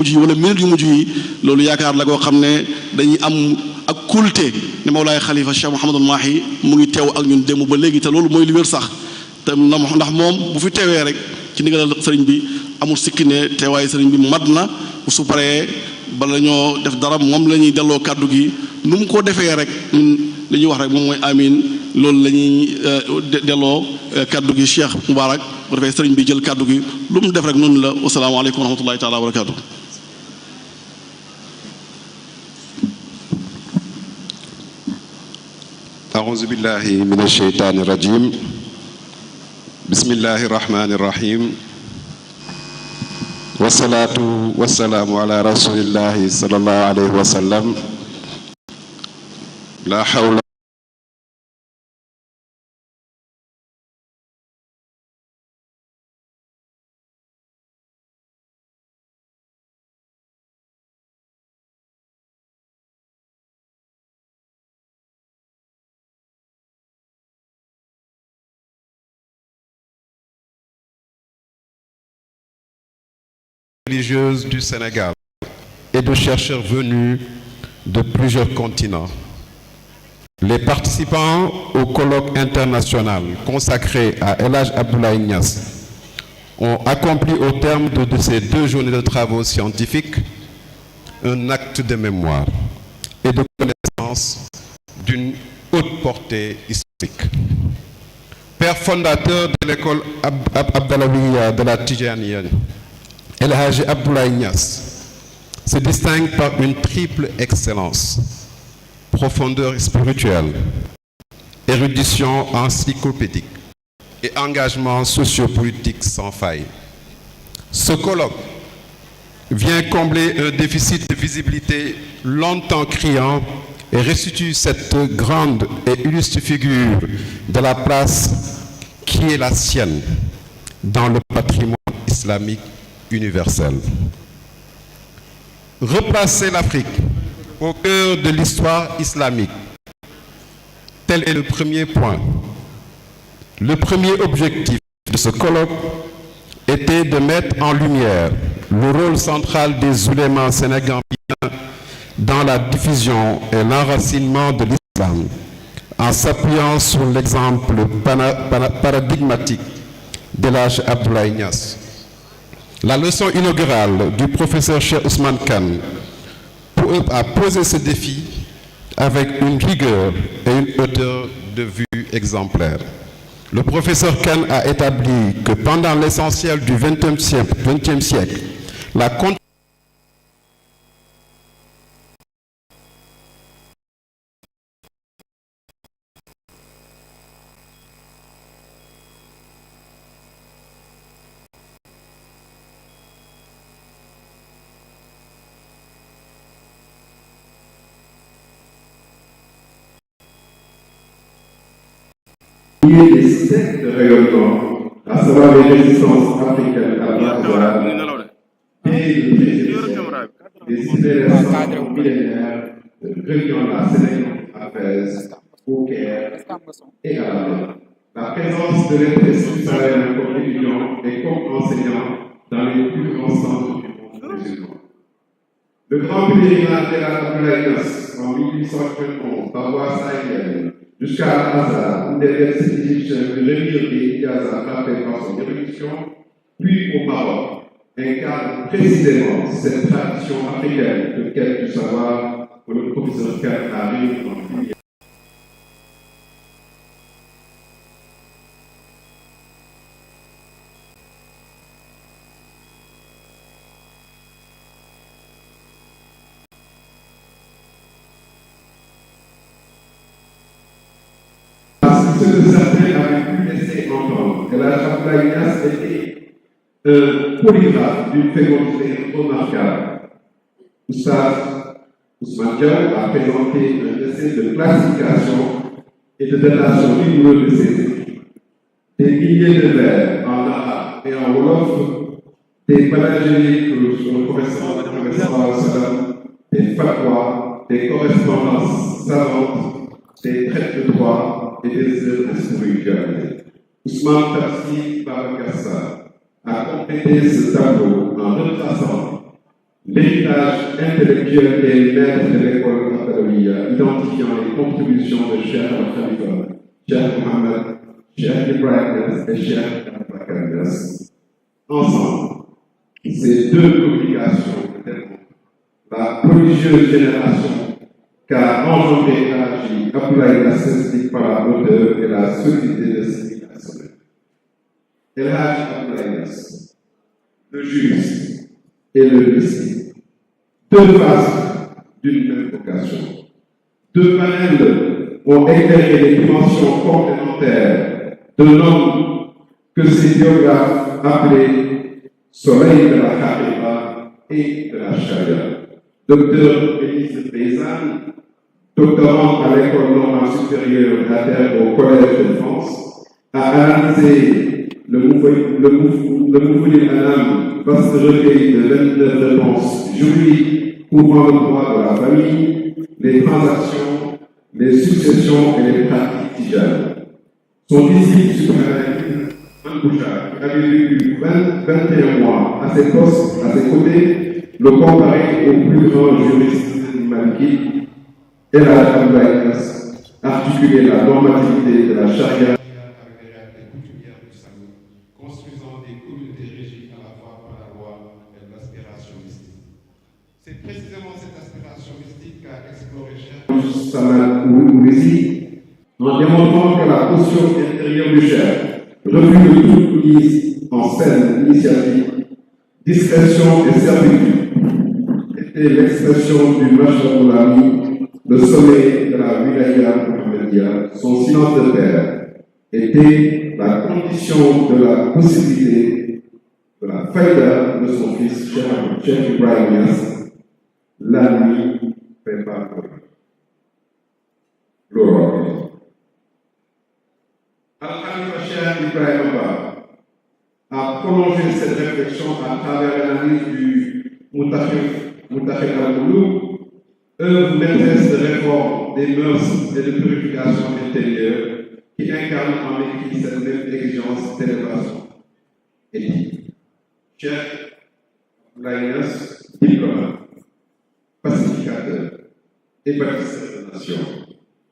mujj yi wala minute yu mujj yi loolu yaakaar la koo xam ne dañuy am ak kulte ne Mawlaay Xalifa Cheikh Mouhamadul Mahi mu ngi teew ak ñun démb ba léegi te loolu mooy li wér sax te ndax moom bu fi teewee rek ci ndigalal sëriñ bi amul sikki ne teewaayu sëriñ bi mat na su paree bala ñoo def dara moom la ñuy delloo kàddu gi nu mu ko defee rek ñun li ñuy wax rek moom mooy amin loolu la ñuy delloo kàddu gi Cheikh Moubarak bu defee sëriñ bi jël kàddu gi lu mu def rek noonu la wasalaamaaleykum wa rahmatullahi taala wa barakaatu. أعوذ بالله من الشيطان الرجيم بسم الله الرحمن الرحيم والصلاة والسلام على رسول الله صلى الله عليه وسلم لا حول religieuses du Sénégal et de chercheurs venus de plusieurs continents. Les participants au colloque international consacré à El Hadj Abdoulaye Niass ont accompli au terme de ces 2 journées de travaux scientifiques un acte de mémoire et de connaissance d'une haute portée historique. Père fondateur de l'école Abdalawiya de la Tidjaniya, El Hadj Abdoulaye Niass se distingue par une triple excellence: profondeur spirituelle, érudition encyclopédique et engagement sociopolitique sans faille. Ce colloque vient combler un déficit de visibilité longtemps criant et restitue cette grande et illustre figure de la place qui est la sienne dans le patrimoine islamique universel. Replacer l'Afrique au cœur de l'histoire islamique, tel est le premier point. Le premier objectif de ce colloque était de mettre en lumière le rôle central des oulémas sénégambiens dans la diffusion et l'enracinement de l'islam, en s'appuyant sur l'exemple paradigmatique d'El Hadj Abdoulaye Niass. La leçon inaugurale du professeur Cheikh Ousmane Kane a posé ce défi avec une rigueur et une hauteur de vue exemplaire. Le professeur Kane a établi que pendant l'essentiel du XXe siècle, la des sectes de rayonnement, à savoir les résistances africaines à l'histoire, pays de présélection, des civilisations millénaires reliant la Sénègue à Fès, au Caire et à la mer. La présence de l'Esprit sahélien comme étudiant et comme enseignant dans les plus grands centres du monde musulman. Le grand pèlerinage d'El Hadj Abdoulaye Niass en 1891 par voie sahélienne jusqu'à Al-Azhar, où des versets égyptiens de l'émir des Ijaza frappés par son érudition, puis au Maroc, incarne précisément cette tradition africaine de quête du savoir que le professeur Kane a réuni en plusieurs. Ce que certains avaient pu laisser entendre, El Hadj Abdoulaye Niass était un polygraphe d'une fécondité remarquable. Oustaz Ousmane Diaw a présenté un essai de classification et de datation rigoureuse de ses écrits. Des milliers de vers en arabe et en wolof, des panégyriques sur le professeur, des fatwas, des correspondances savantes, des traites de droit et des œuvres spirituelles. Ousmane Tafsir Babacar Sarr a complété ce tableau en retraçant l'héritage intellectuel des maîtres de l'école Abdaloïa, identifiant les contributions de Cheikh Al-Khalifa, Cheikh Mohammed, Cheikh Ibrahim et Cheikh Abubakar Niass. Ensemble, ces deux publications démontrent la prodigieuse génération qu'a engendré Haji Abdoulaye Niass par la hauteur et la solidité de ses personnels. El Hadji Abdoulaye Niass, le juriste et le mystique, deux faces d'une même vocation. Deux panels ont éclairé les dimensions complémentaires de l'homme que ses biographes appelaient soleil de la Haqiqa et de la Sharia. Docteur Élise Paysanne, doctorant à l'école normale supérieure de la Terre au Collège de France, a analysé le Moufouil Anam, vaste recueil de 29 réponses juridiques couvrant le droit de la famille, les transactions, les successions et les pratiques tijanes. Son disciple suprême, Bouchard, qui avait vécu 21 mois à ses postes, à ses côtés, le comparait au plus grand juriste maliki, et la Abdoulaye Niass, articuler la normativité de la charia avec les réalités coutumières du salut, construisant des communautés régies à la fois par la loi et l'aspiration mystique. C'est précisément cette aspiration mystique qu'a exploré Cheikh Samal Ourissi en démontrant que la posture intérieure du Cheikh, refus de toute mise en scène initiative, discrétion et servitude, était l'expression du Mashraoulami, le sommet de la wilaya Mohammedia. Son silence de père était la condition de la possibilité de la faïda de son fils, Cheikh Ibrahim Niass. La nuit prépare l'aurore. Al-Khalifa Cheikh Ibrahim a prolongé cette réflexion à travers l'analyse du Moutakhir al-Moulouk, œuvre maîtresse de réforme des mœurs et de purification intérieure qui incarne en écrit cette même exigence d'élévation éthique. Cheikh Abdoulaye Niass, diplomate, pacificateur et bâtisseur de nation.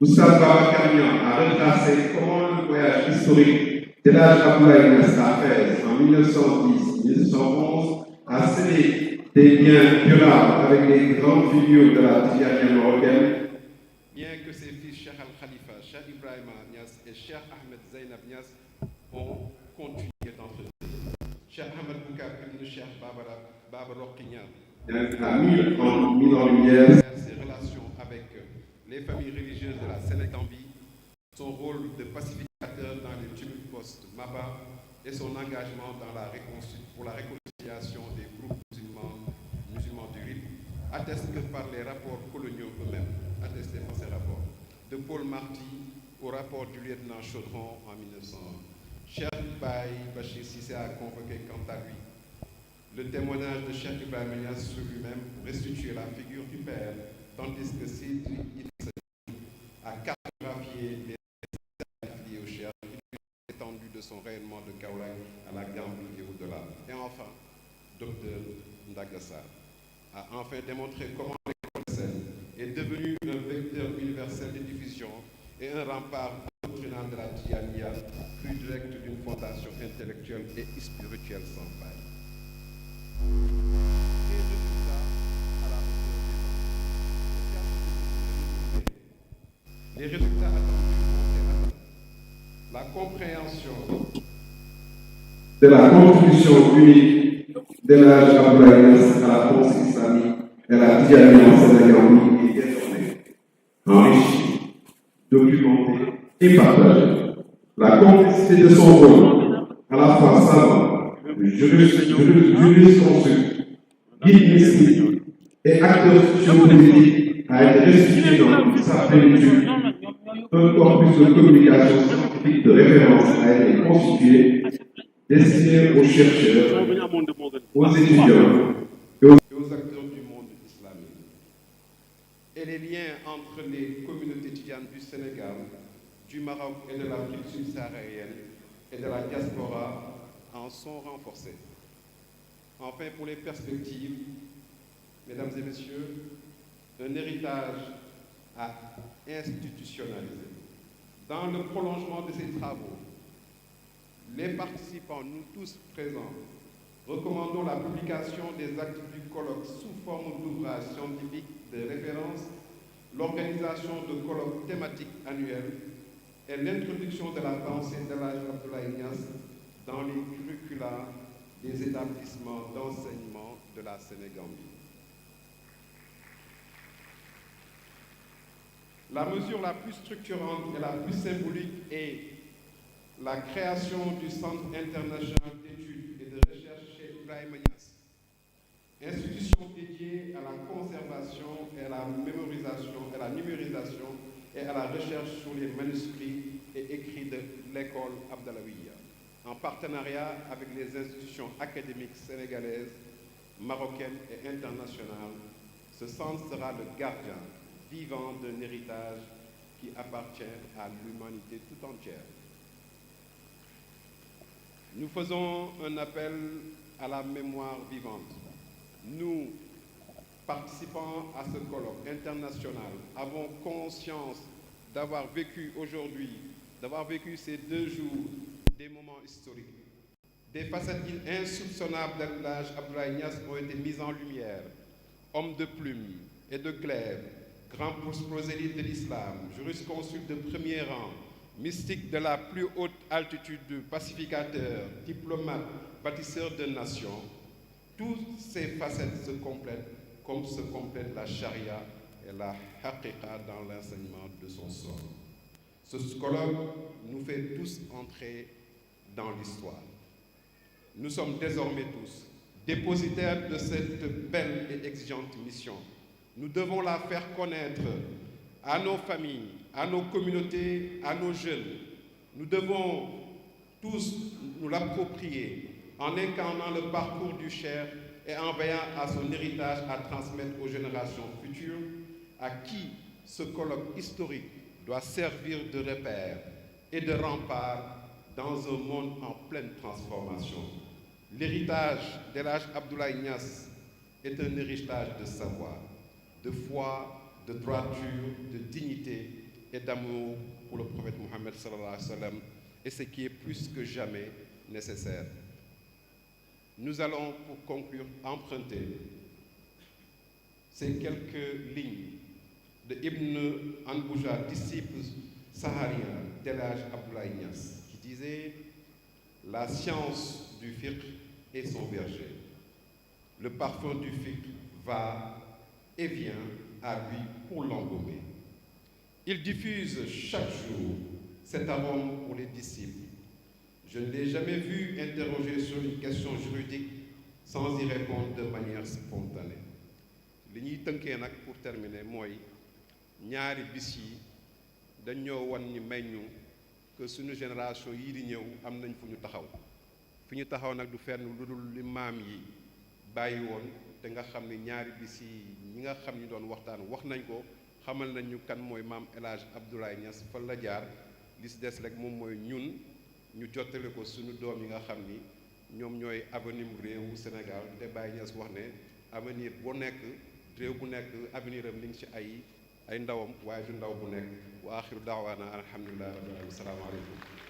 Oustaz Babacar Niang a retracé comment le voyage historique de l'âge Abdoulaye Niass à Fès en 1910-1911 a scellé des liens durables avec les grandes figures de la Tijaniya marocaine, bien que ses fils Cheikh Al-Khalifa, Cheikh Ibrahim Niass et Cheikh Ahmed Zainab Niass ont continué d'entretenir. Cheikh Ahmed Boukar ibn Cheikh Baba Roqi Niang a mis en lumière ses relations avec les familles religieuses de la Sénégambie, son rôle de pacificateur dans les tumultes post-Maba et son engagement pour la réconciliation des groupes musulmans du RIP, attestent que par les rapports coloniaux eux-mêmes, attestés par ces rapports, de Paul Marty au rapport du lieutenant Chaudron en 1901. Cheikh Baye Bachir Cissé a convoqué quant à lui le témoignage de Cheikh Ibrahim Niass sur lui-même pour restituer la figure du père, tandis que Sidri Idrissa a cartographié les liés au Cheikh, l'étendue de son rayonnement de Kaolack à la Gambie et au-delà. Et enfin, Dr Ndagassa a enfin démontré comment l'école est devenue un vecteur universel de diffusion et un rempart doctrinal de la Tijaniya, plus direct d'une fondation intellectuelle et spirituelle sans faille. Les résultats à la hauteur des enjeux. Les résultats attendus. La compréhension de la contribution unique de l'âge Abdoulaye Niass à la pensée islamique et à la Tijaniya en Sénégambie est désormais enrichie, documentée et partagée. La complexité de son rôle, à la fois savant, juriste consulte, guide mystique et acteur sociopolitique a été restitué dans sa plénitude. Un corpus de communication scientifique de référence a été constitué, destiné aux chercheurs, aux étudiants et aux acteurs du monde islamique. Et les liens entre les communautés tidianes du Sénégal, du Maroc et de l'Afrique subsaharienne et de la diaspora en sont renforcés. Enfin, pour les perspectives, et messieurs, un héritage à institutionnaliser. Dans le prolongement de ces travaux, les participants, nous tous présents, recommandons la publication des actes du colloque sous forme d'ouvrages scientifiques de référence, l'organisation de colloques thématiques annuels et l'introduction de la pensée d'El Hadj Abdoulaye Niass dans les curricula des établissements d'enseignement de la Sénégambie. La mesure la plus structurante et la plus symbolique est la création du Centre international d'études et de recherche chez Ibrahima Niass, institution dédiée à la conservation et à la mémorisation, à la numérisation et à la recherche sur les manuscrits et écrits de l'école Abdalawiya, en partenariat avec les institutions académiques sénégalaises, marocaines et internationales. Ce centre sera le gardien vivant d'un héritage qui appartient à l'humanité tout entière. Nous faisons un appel à la mémoire vivante. Nous, participants à ce colloque international, avons conscience d'avoir vécu aujourd'hui, d'avoir vécu ces 2 jours, des moments historiques. Des facettes insoupçonnables d'El Hadj Abdoulaye Niass ont été mises en lumière. Homme de plume et de glaive, grand prosélyte de l'islam, jurisconsulte de premier rang, mystique de la plus haute altitude, pacificateur, diplomate, bâtisseur de nations, toutes ces facettes se complètent comme se complète la charia et la haqiqa dans l'enseignement de son sort. Ce colloque nous fait tous entrer dans l'histoire. Nous sommes désormais tous dépositaires de cette belle et exigeante mission. Nous devons la faire connaître à nos familles, à nos communautés, à nos jeunes. Nous devons tous nous l'approprier en incarnant le parcours du Cheikh et en veillant à son héritage à transmettre aux générations futures, à qui ce colloque historique doit servir de repère et de rempart dans un monde en pleine transformation. L'héritage d'El Hadj Abdoulaye Niass est un héritage de savoir, de foi, de droiture, de dignité et d'amour pour le prophète Mohammed sallallahu alayhi wa sallam, et ce qui est plus que jamais nécessaire. Nous allons, pour conclure, emprunter ces quelques lignes de Ibn Anbouja, disciple saharien d'El Hadj Abdoulaye Niass, qui disait « La science du fiqh est son berger. Le parfum du fiqh va et vient à lui pour l'embaumer. Il diffuse chaque jour cet arôme pour les disciples. Je ne l'ai jamais vu interroger sur une question juridique sans y répondre de manière spontanée. » li ñuy tënkee nag pour terminer mooy ñaari bis yi dañ ñoo wan ñi may ñu que suñu génération yii di ñëw am nañ fu ñu taxaw nag du fenn lu dul li maam yi bàyyi woon te nga xam ni ñaari bis yi ñi nga xam ni doon waxtaan wax nañ ko xamal nañ ñu kan mooy maam El Hadj Abdoulaye Niass fan la jaar li si des rek moom mooy ñun ñu jottale ko suñu doom yi nga xam ni ñoom ñooy avenir réewu Sénégal te Baye Niass wax ne avenir bu nekk réew bu nekk avenir am li ngi ci ay ndawam waaye du ndaw bu nekk wa axiru daawaana alhamdulillahi rabbil alamin assalaamu aleykum